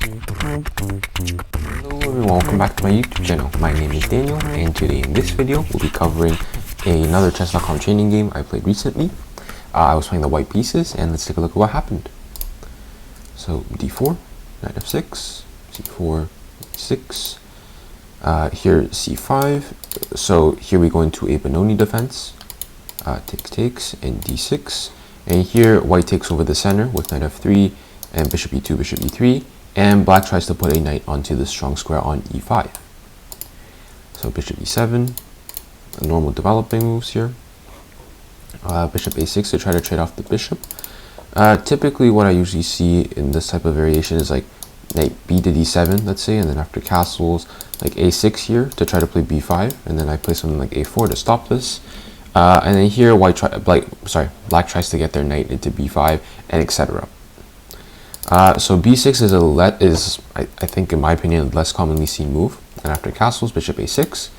Hello everyone, welcome back to my YouTube channel. My name is Daniel, and today in this video we'll be covering another chess.com training game I played recently. I was playing the white pieces, and let's take a look at what happened. So d4, knight f6, c4, c6, here c5. So here we go into a Benoni defense, takes, and d6. And here white takes over the center with knight f3, and bishop e2, bishop e3. And black tries to put a knight onto the strong square on e5. So bishop e7, normal developing moves here. Bishop a6 to try to trade off the bishop. Typically what I usually see in this type of variation is like knight b to d7, let's say, and then after castles, like a6 here to try to play b5, and then I play something like a4 to stop this. And then here black tries to get their knight into b5, and etc. So b6 is I think in my opinion a less commonly seen move. And after castles, bishop a6,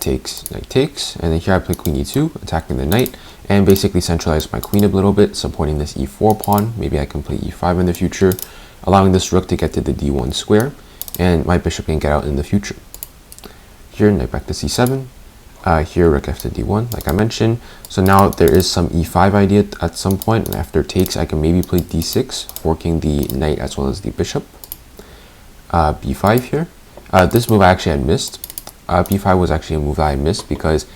takes, knight takes, and then here I play queen e2, attacking the knight, and basically centralize my queen a little bit, supporting this e4 pawn. Maybe I can play e5 in the future, allowing this rook to get to the d1 square, and my bishop can get out in the future. Here knight back to c7. Here rook f to d1, like I mentioned. So now there is some e5 idea at some point, and after takes I can maybe play d6, forking the knight as well as the bishop. b5 here. This move I actually had missed. b5 was actually a move that I missed because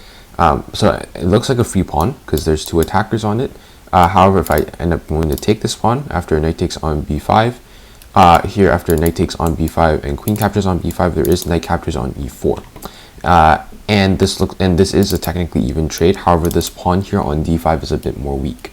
so it looks like a free pawn because there's two attackers on it. However, if I end up going to take this pawn after knight takes on b5, here after knight takes on b5 and queen captures on b5, there is knight captures on e4. And this is a technically even trade. However, this pawn here on d5 is a bit more weak.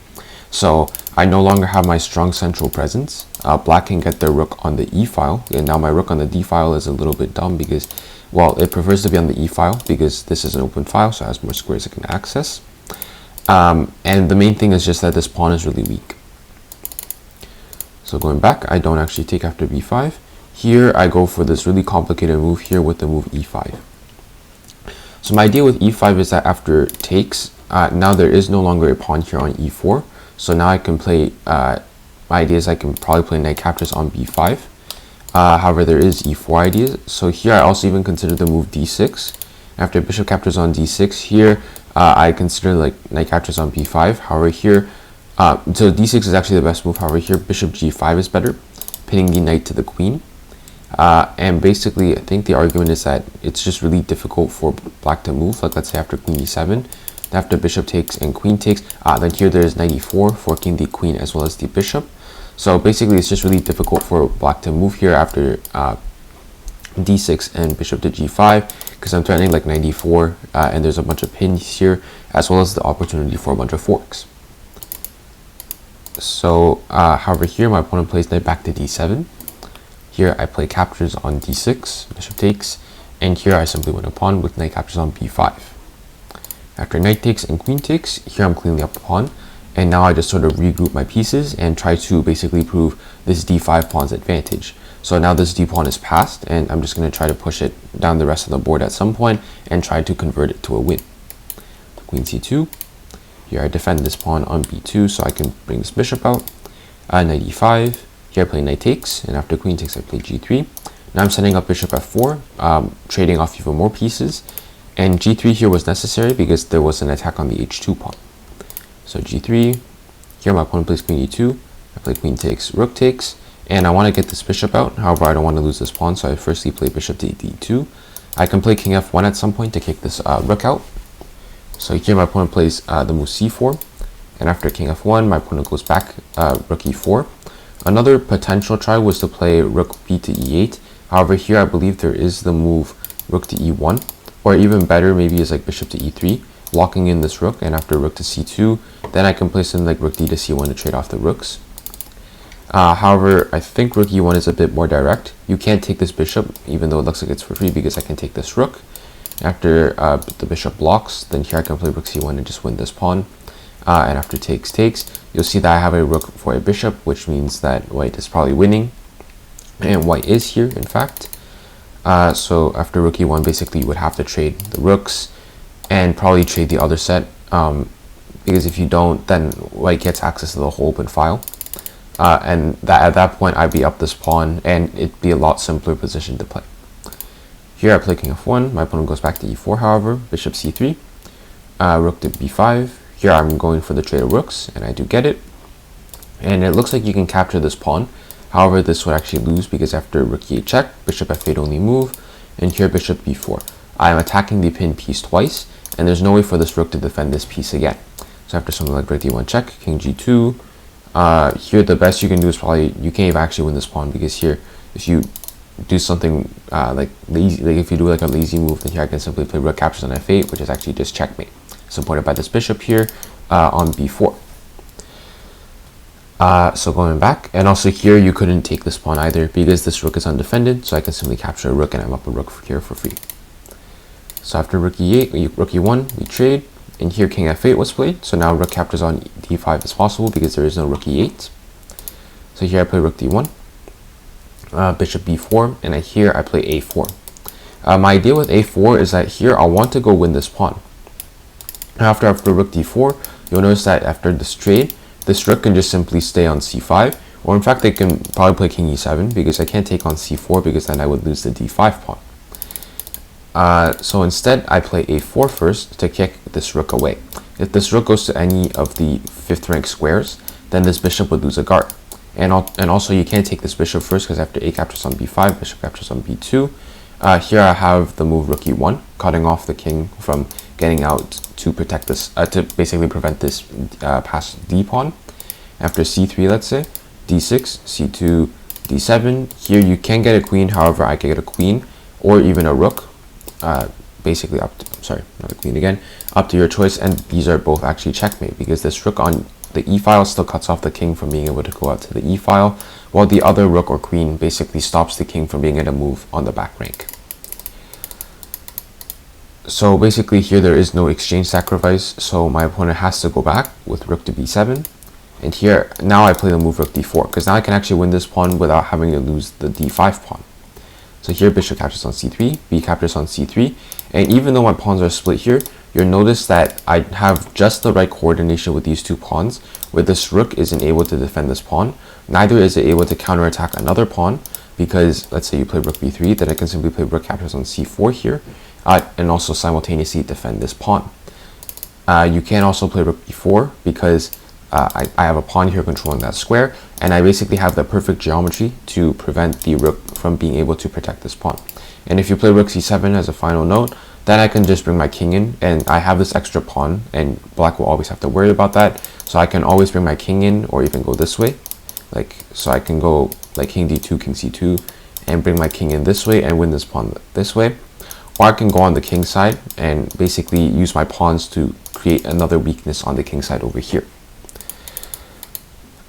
So I no longer have my strong central presence. Black can get their rook on the e file, and now my rook on the d file is a little bit dumb because, well, it prefers to be on the e file because this is an open file, so it has more squares it can access. And the main thing is just that this pawn is really weak. So going back, I don't actually take after b5. Here I go for this really complicated move here with the move e5. So my idea with e5 is that after takes, now there is no longer a pawn here on e4. So now I can play, my idea is I can probably play knight captures on b5. However, there is e4 ideas. So here I also even consider the move d6. After bishop captures on d6, here I consider like knight captures on b5. However, here, so d6 is actually the best move. However, here bishop g5 is better, pinning the knight to the queen. And basically, I think the argument is that it's just really difficult for black to move. Like let's say after queen e7, after bishop takes and queen takes, then here there is knight e4, forking the queen as well as the bishop. So basically, it's just really difficult for black to move here after d6 and bishop to g5, because I'm threatening like knight e4, and there's a bunch of pins here, as well as the opportunity for a bunch of forks. So, however, here my opponent plays knight back to d7. Here I play captures on d6, bishop takes, and here I simply win a pawn with knight captures on b5. After knight takes and queen takes, here I'm cleaning up a pawn, and now I just sort of regroup my pieces and try to basically prove this d5 pawn's advantage. So now this d pawn is passed, and I'm just going to try to push it down the rest of the board at some point and try to convert it to a win. Queen c2. Here I defend this pawn on b2 so I can bring this bishop out. Knight e5. Here I play knight takes, and after queen takes I play g3. Now I'm setting up bishop f4, trading off even more pieces. And g3 here was necessary because there was an attack on the h2 pawn. So g3, here my opponent plays queen e2, I play queen takes, rook takes, and I want to get this bishop out. However, I don't want to lose this pawn, so I firstly play bishop to d2. I can play king f1 at some point to kick this rook out. So here my opponent plays the move c4, and after king f1, my opponent goes back rook e4. Another potential try was to play rook b to e8. However, here I believe there is the move rook to e1, or even better maybe is like bishop to e3, locking in this rook, and after rook to c2, then I can play something like rook d to c1 to trade off the rooks. However, I think rook e1 is a bit more direct. You can't take this bishop, even though it looks like it's for free, because I can take this rook. After the bishop blocks, then here I can play rook c1 and just win this pawn. And after takes, you'll see that I have a rook for a bishop, which means that white is probably winning. And white is here, in fact. So after rook e1, basically you would have to trade the rooks and probably trade the other set. Because if you don't, then white gets access to the whole open file. and that at that point I'd be up this pawn, and it'd be a lot simpler position to play. Here I play king f1. My opponent goes back to e4. However, bishop c3, rook to b5. Here I'm going for the trade of rooks, and I do get it. And it looks like you can capture this pawn. However, this would actually lose because after rook e8 check, bishop f8 only move, and here bishop b4. I am attacking the pinned piece twice, and there's no way for this rook to defend this piece again. So after something like rook d1 check, king g2, here the best you can do is probably, you can't even actually win this pawn, because here if you do something like if you do like a lazy move, then here I can simply play rook captures on f8, which is actually just checkmate, supported by this bishop here on b4. So going back, and also here you couldn't take this pawn either because this rook is undefended, so I can simply capture a rook and I'm up a rook here for free. So after rook e8, rook e1, we trade, and here king f8 was played, so now rook captures on d5 is possible because there is no rook e8. So here I play rook d1, bishop b4, and here I play a4. My idea with a4 is that here I want to go win this pawn. After rook d4, you'll notice that after this trade, this rook can just simply stay on c5, or in fact they can probably play king e7 because I can't take on c4 because then I would lose the d5 pawn. So instead I play a4 first to kick this rook away. If this rook goes to any of the 5th rank squares, then this bishop would lose a guard. And also you can't take this bishop first because after a captures on b5, bishop captures on b2. Here I have the move rook e1, cutting off the king from getting out to protect this, to basically prevent this past d pawn. After c3, let's say, d6, c2, d7. Here you can get a queen, however I can get a queen or even a rook. Basically up to, sorry, not a queen again, up to your choice, and these are both actually checkmate because this rook on the e-file still cuts off the king from being able to go out to the e-file, while the other rook or queen basically stops the king from being able to move on the back rank. So basically here there is no exchange sacrifice, so my opponent has to go back with rook to b7, and here now I play the move rook d4 because now I can actually win this pawn without having to lose the d5 pawn. So here bishop captures on c3, b captures on c3, and even though my pawns are split here, you'll notice that I have just the right coordination with these two pawns, where this rook isn't able to defend this pawn, neither is it able to counterattack another pawn, because let's say you play rook b3, then I can simply play rook captures on c4 here, and also simultaneously defend this pawn. You can also play rook b4 because I have a pawn here controlling that square, and I basically have the perfect geometry to prevent the rook from being able to protect this pawn. And if you play rook c7 as a final note, then I can just bring my king in, and I have this extra pawn, and black will always have to worry about that, so I can always bring my king in, or even go this way, so I can go like king d2, king c2, and bring my king in this way and win this pawn this way. Or I can go on the king side and basically use my pawns to create another weakness on the king side over here.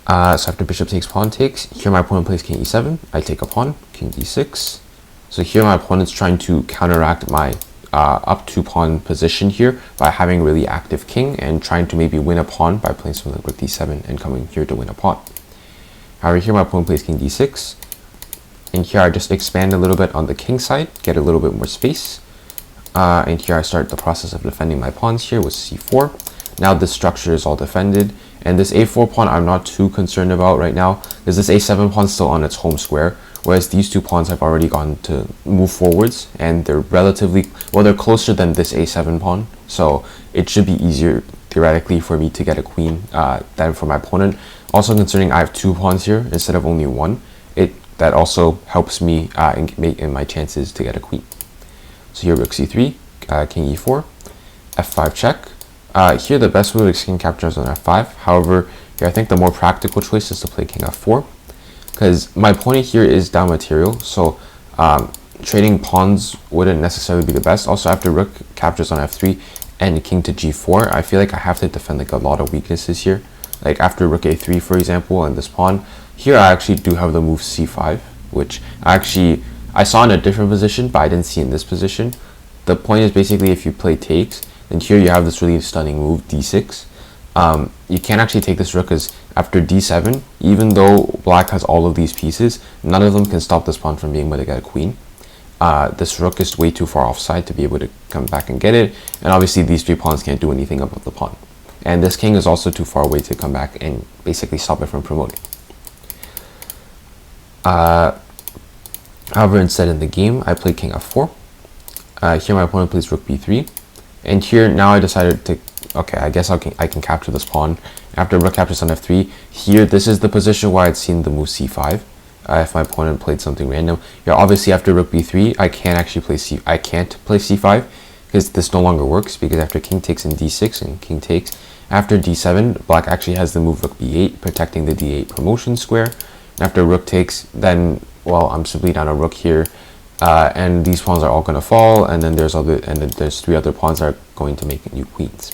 So after bishop takes, pawn takes, here my opponent plays king e7, I take a pawn, king d6. So here my opponent's trying to counteract my up 2 pawn position here by having a really active king and trying to maybe win a pawn by playing something like rook d7 and coming here to win a pawn. However, here my opponent plays king d6, and here I just expand a little bit on the king side, get a little bit more space, and here I start the process of defending my pawns here with c4. Now this structure is all defended, and this a4 pawn I'm not too concerned about right now, because this a7 pawn is still on its home square, whereas these two pawns have already gone to move forwards, and they're relatively, well, they're closer than this a7 pawn, so it should be easier theoretically for me to get a queen than for my opponent. Also considering I have 2 pawns here instead of only 1, that also helps me in my chances to get a queen. So here rook c3, king e4, f5 check. Here the best way to king capture is on f5. However, here I think the more practical choice is to play king f4, because my opponent here is down material, so trading pawns wouldn't necessarily be the best. Also, after rook captures on f3 and king to g4, I feel like I have to defend like a lot of weaknesses here. Like after rook a3, for example, and this pawn, here I actually do have the move c5, which I saw in a different position, but I didn't see in this position. The point is basically if you play takes, then here you have this really stunning move, d6. You can't actually take this rook because after d7, even though black has all of these pieces, none of them can stop this pawn from being able to get a queen. This rook is way too far offside to be able to come back and get it, and obviously these 3 pawns can't do anything above the pawn. And this king is also too far away to come back and basically stop it from promoting. However, instead in the game, I played king f4. Here my opponent plays rook b3. And here, now I decided to, okay, I guess I can capture this pawn. After rook captures on f3, here, this is the position where I'd seen the move c5. If my opponent played something random. Yeah, obviously after rook b3, I can't play c5, because this no longer works, because after king takes in d6 and king takes, after d7, black actually has the move rook b8, protecting the d8 promotion square. And after rook takes, then, well, I'm simply down a rook here, and these pawns are all going to fall, and then there's 3 other pawns that are going to make new queens.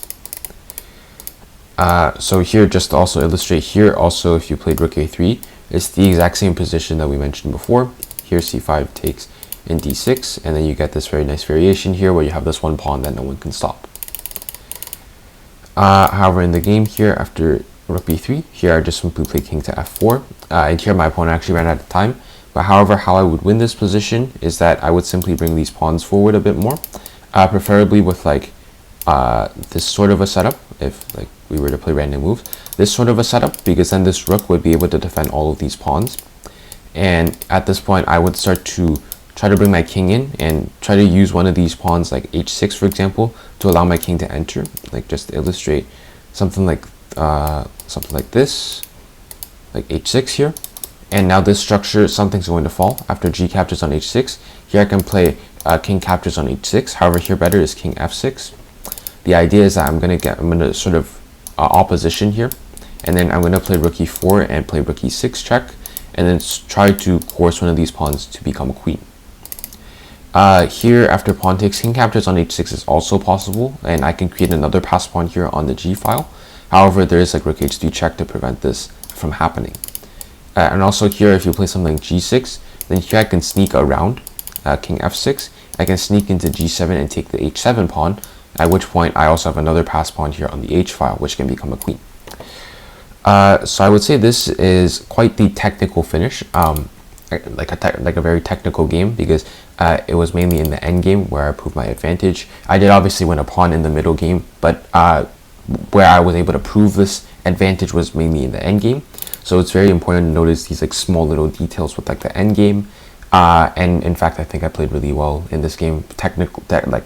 So here, just to also illustrate here, also if you played rook a3, it's the exact same position that we mentioned before. Here c5 takes in d6, and then you get this very nice variation here where you have this one pawn that no one can stop. However, in the game here, after rook b3, here I just simply play king to f4, and here my opponent actually ran out of time. But however, how I would win this position is that I would simply bring these pawns forward a bit more, preferably with like this sort of a setup, if like we were to play random moves, this sort of a setup, because then this rook would be able to defend all of these pawns. And at this point, I would start to try to bring my king in and try to use one of these pawns, like h6 for example, to allow my king to enter. Like just to illustrate something like this, like h6 here. And now this structure, something's going to fall after g captures on h6. Here I can play king captures on h6. However, here better is king f6. The idea is that I'm gonna sort of opposition here, and then I'm gonna play rook e4 and play rook e6 check, and then try to coerce one of these pawns to become a queen. Here, after pawn takes, king captures on h6 is also possible, and I can create another pass pawn here on the g file. However, there is like rook h3 check to prevent this from happening. And also here, if you play something like g6, then here I can sneak around king f6. I can sneak into g7 and take the h7 pawn, at which point I also have another pass pawn here on the h file, which can become a queen. So I would say this is quite the technical finish, like a very technical game, because it was mainly in the end game where I proved my advantage. I did obviously win a pawn in the middle game, but where I was able to prove this advantage was mainly in the end game. So it's very important to notice these like small little details with like the end game. And in fact, I think I played really well in this game,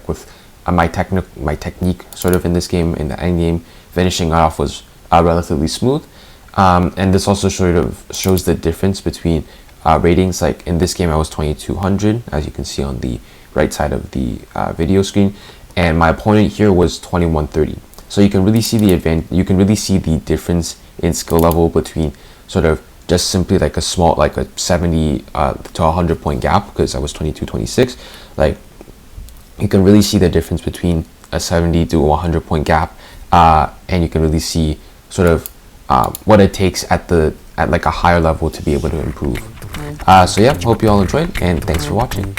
with my technique sort of in this game, in the end game, finishing off was relatively smooth. And this also sort of shows the difference between ratings. Like in this game, I was 2200, as you can see on the right side of the video screen, and my opponent here was 2130. So you can really see the difference in skill level between sort of just simply like a small, like a 70 to 100 point gap, because I was 2226. Like you can really see the difference between a 70 to 100 point gap, and you can really see sort of what it takes at like a higher level to be able to improve. So yeah, hope you all enjoyed, and thanks for watching.